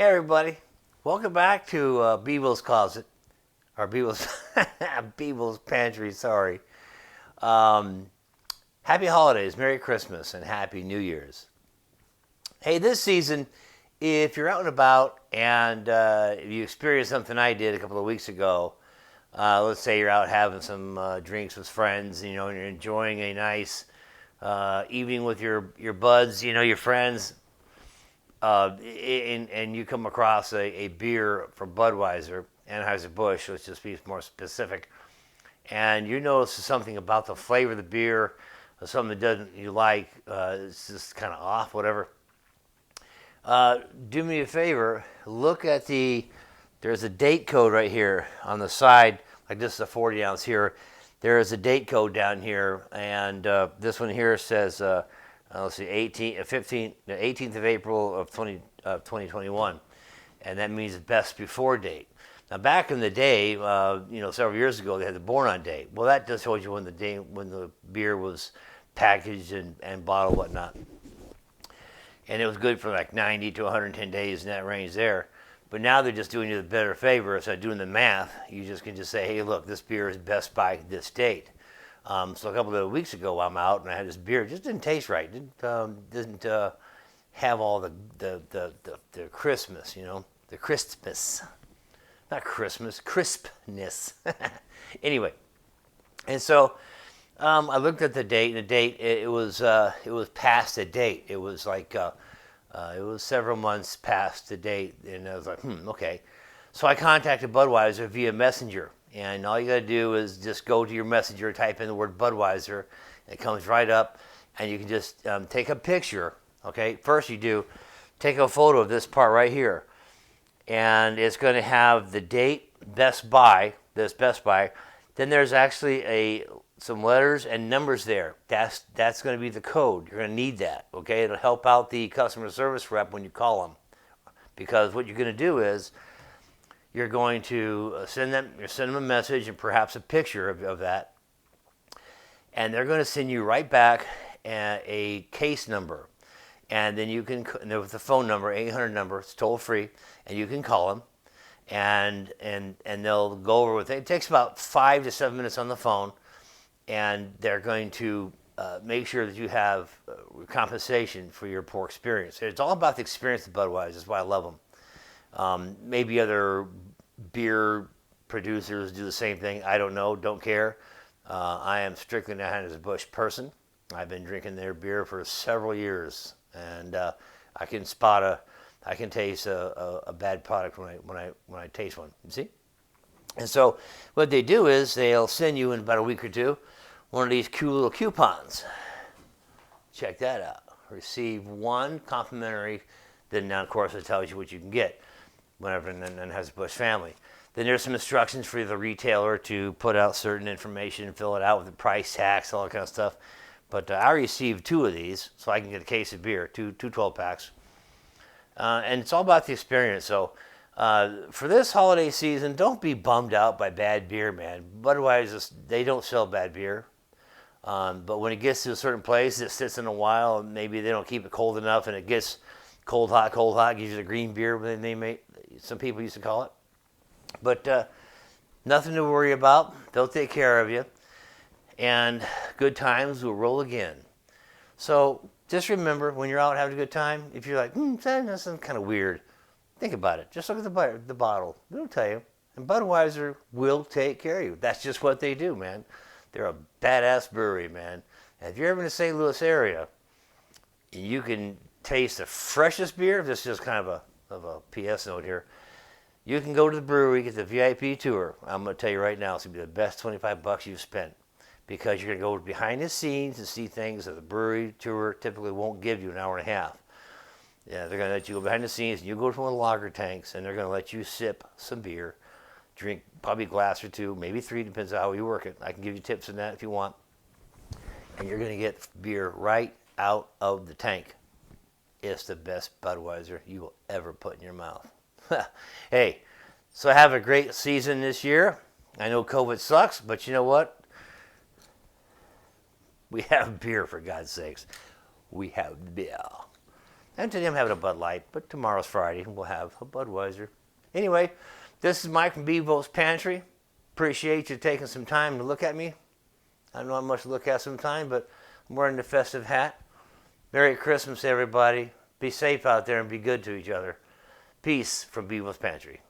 Hey everybody, welcome back to Beeble's Closet, or Beeble's Beeble's Pantry. Sorry. Um, Happy holidays, Merry Christmas, and Happy New Year's. Hey, this season, if you're out and about and you experience something I did a couple of weeks ago, let's say you're out having some drinks with friends, and you're enjoying a nice evening with your buds, your friends. And you come across a beer from Budweiser, Anheuser Busch, let's just be more specific, and you notice something about the flavor of the beer, or something that doesn't you like, it's just kind of off, whatever. Do me a favor, look at there's a date code right here on the side, like this is a 40 ounce here. There is a date code down here, and this one here says, let's see, 18th of April of 2021, and that means best before date. Now, back in the day, several years ago, they had the born on date. Well, that just shows you when the beer was packaged and bottled, whatnot. And it was good for like 90 to 110 days in that range there. But now they're just doing you the better favor. Instead of doing the math, you just can just say, hey, look, this beer is best by this date. So a couple of weeks ago, I'm out and I had this beer. It just didn't taste right. Didn't have all the Christmas, the Christmas, not Christmas, crispness. Anyway, and so I looked at the date, and the date it was past the date. It was like it was several months past the date, and I was like, okay. So I contacted Budweiser via Messenger. And all you got to do is just go to your messenger, type in the word Budweiser. It comes right up, and you can just take a picture. Okay, first you do take a photo of this part right here, and it's going to have the date Best By. This Best By. Then there's actually some letters and numbers there. That's going to be the code. You're going to need that. Okay, it'll help out the customer service rep when you call them, because what you're going to do is you're going to send them a message and perhaps a picture of that, and they're going to send you right back a case number, and then you can, with the phone number, 800 number, it's toll free, and you can call them, and they'll go over with it. It takes about 5 to 7 minutes on the phone, and they're going to make sure that you have compensation for your poor experience. It's all about the experience of Budweiser. That's why I love them. Maybe other beer producers do the same thing. I don't know. Don't care. I am strictly an Anheuser Busch person. I've been drinking their beer for several years, and I can taste a bad product when I taste one. You see? And so what they do is they'll send you in about a week or two one of these cool little coupons. Check that out. Receive one complimentary. Then now, of course, it tells you what you can get whenever in the Anheuser Busch family. Then there's some instructions for the retailer to put out certain information, fill it out with the price tags, all that kind of stuff. But I received 2 of these, so I can get a case of beer, two 12-packs. And it's all about the experience. So for this holiday season, don't be bummed out by bad beer, man. Budweiser, they don't sell bad beer. But when it gets to a certain place, it sits in a while, and maybe they don't keep it cold enough, and it gets cold, hot, gives you the green beer, some people used to call it. But nothing to worry about. They'll take care of you. And good times will roll again. So just remember, when you're out having a good time, if you're like, that's kind of weird, think about it. Just look at the bottle. It'll tell you. And Budweiser will take care of you. That's just what they do, man. They're a badass brewery, man. And if you're ever in the St. Louis area, you can taste the freshest beer. This is just kind of a PS note here. You can go to the brewery, get the VIP tour. I'm going to tell you right now, it's going to be the best $25 you've spent, because you're going to go behind the scenes and see things that the brewery tour typically won't give you an hour and a half. Yeah, they're going to let you go behind the scenes, and you go to one of the lager tanks, and they're going to let you sip some beer, drink probably a glass or 2, maybe 3, depends on how you work it. I can give you tips on that if you want. And you're going to get beer right out of the tank. It's the best Budweiser you will ever put in your mouth. Hey, so have a great season this year. I know COVID sucks, but you know what? We have beer, for God's sakes. We have beer. And today I'm having a Bud Light, but tomorrow's Friday and we'll have a Budweiser. Anyway, this is Mike from Bevo's Pantry. Appreciate you taking some time to look at me. I don't know how much to look at sometime, but I'm wearing the festive hat. Merry Christmas, everybody. Be safe out there and be good to each other. Peace from Bevo's Pantry.